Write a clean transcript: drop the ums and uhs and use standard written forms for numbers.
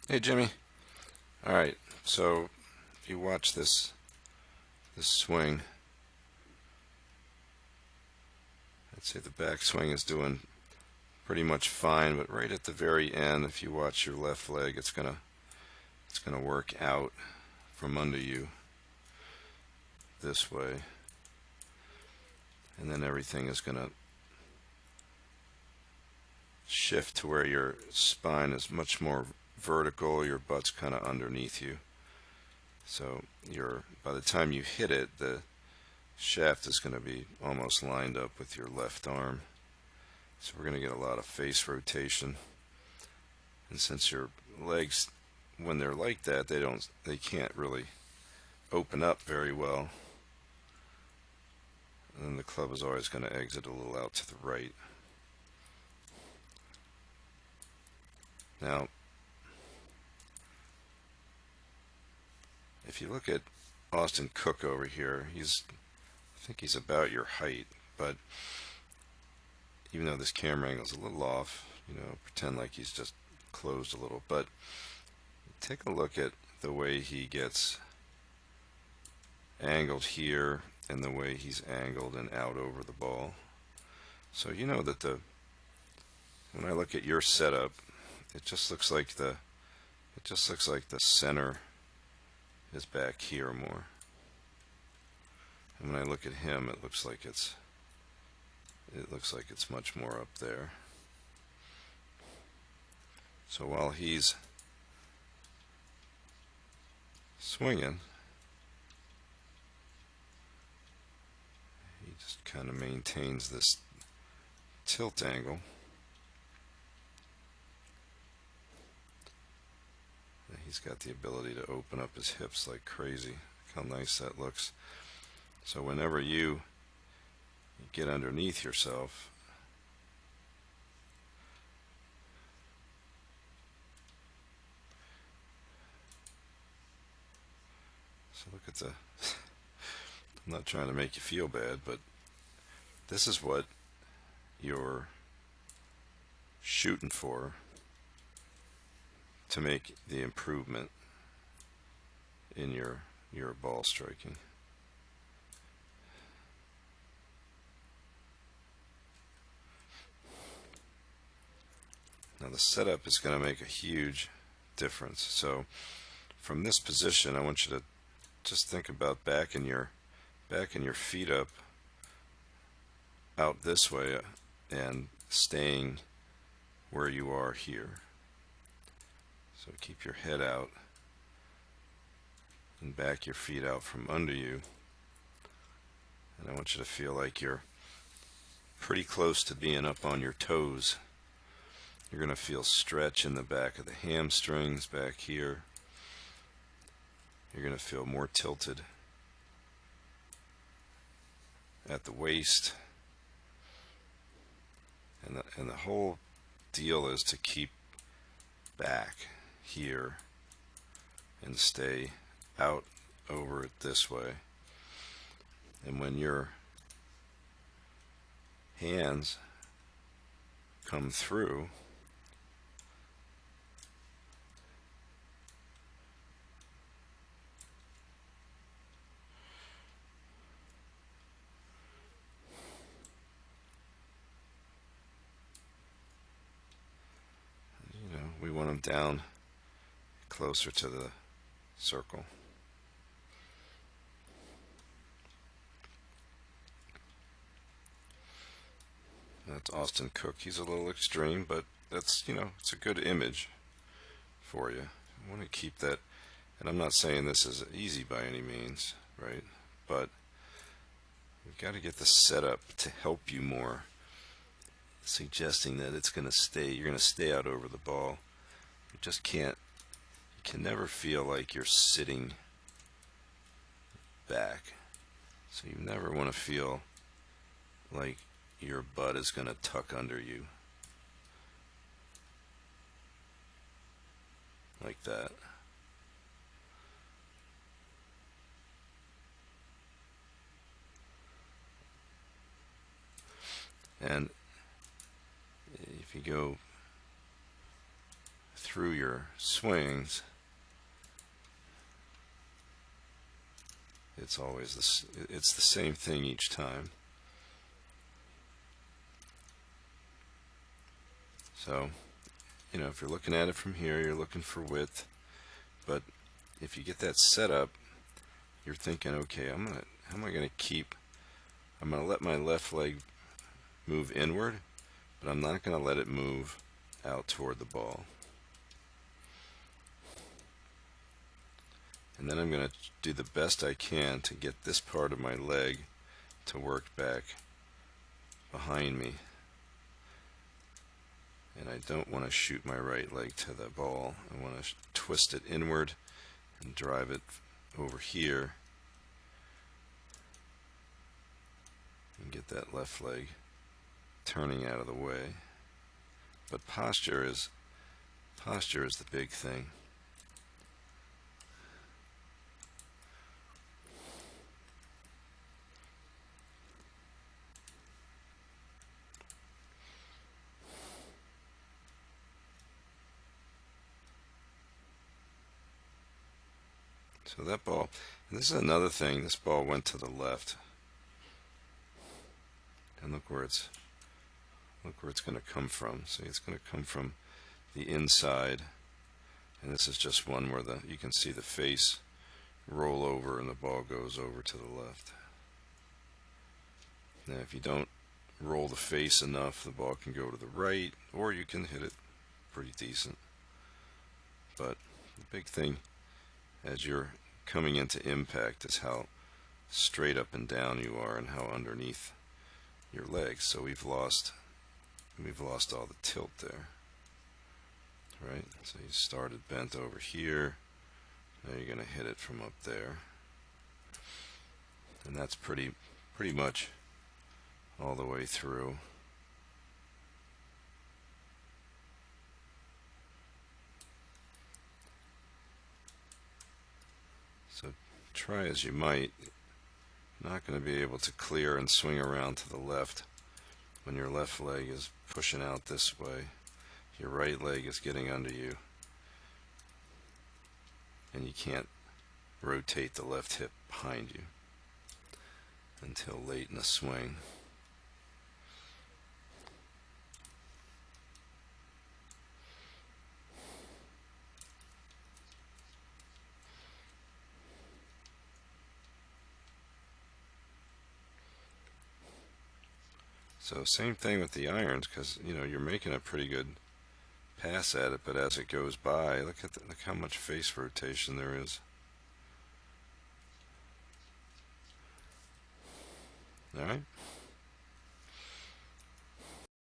Hey Jimmy. All right. So if you watch this swing, I'd say the back swing is doing pretty much fine, but right at the very end, if you watch your left leg, it's gonna work out from under you this way, and then everything is gonna shift to where your spine is much more vertical, your butt's kind of underneath you. So your by the time you hit it, the shaft is going to be almost lined up with your left arm. So we're going to get a lot of face rotation. And since your legs, when they're like that, they can't really open up very well. And then the club is always going to exit a little out to the right. Now, if you look at Austin Cook over here, I think he's about your height, but even though this camera angle is a little off, pretend like he's just closed a little. But take a look at the way he gets angled here and the way he's angled and out over the ball. So you know that when I look at your setup, it just looks like the center is back here more. And when I look at him, it looks like it's much more up there. So while he's swinging, he just kind of maintains this tilt angle. He's got the ability to open up his hips like crazy. Look how nice that looks. So whenever you get underneath yourself, so look at I'm not trying to make you feel bad, but this is what you're shooting for to make the improvement in your ball striking. Now the setup is going to make a huge difference. So from this position, I want you to just think about backing your feet up out this way and staying where you are here. So keep your head out and back your feet out from under you. And I want you to feel like you're pretty close to being up on your toes. You're going to feel stretch in the back of the hamstrings back here. You're going to feel more tilted at the waist. And the whole deal is to keep back here and stay out over it this way. And when your hands come through, we want them down closer to the circle. That's Austin Cook. He's a little extreme, but that's, it's a good image for you. I want to keep that, and I'm not saying this is easy by any means, right? But we've got to get the setup to help you more, suggesting that you're going to stay out over the ball. You just can't, you can never feel like you're sitting back. So you never want to feel like your butt is going to tuck under you like that. And if you go through your swings, it's always it's the same thing each time. So, if you're looking at it from here, you're looking for width, but if you get that set up, you're thinking, okay, how am I gonna let my left leg move inward, but I'm not gonna let it move out toward the ball. And then I'm going to do the best I can to get this part of my leg to work back behind me. And I don't want to shoot my right leg to the ball. I want to twist it inward and drive it over here and get that left leg turning out of the way. But posture is the big thing. So that ball, and this is another thing, this ball went to the left. And look where it's going to come from. See, it's going to come from the inside. And this is just one where you can see the face roll over and the ball goes over to the left. Now if you don't roll the face enough, the ball can go to the right, or you can hit it pretty decent. But the big thing as you're coming into impact is how straight up and down you are and how underneath your legs. So we've lost all the tilt there, right? So you started bent over here, now you're going to hit it from up there, and that's pretty much all the way through. So try as you might, not going to be able to clear and swing around to the left when your left leg is pushing out this way. Your right leg is getting under you, and you can't rotate the left hip behind you until late in the swing. So same thing with the irons, because you're making a pretty good pass at it, but as it goes by, look how much face rotation there is. All right.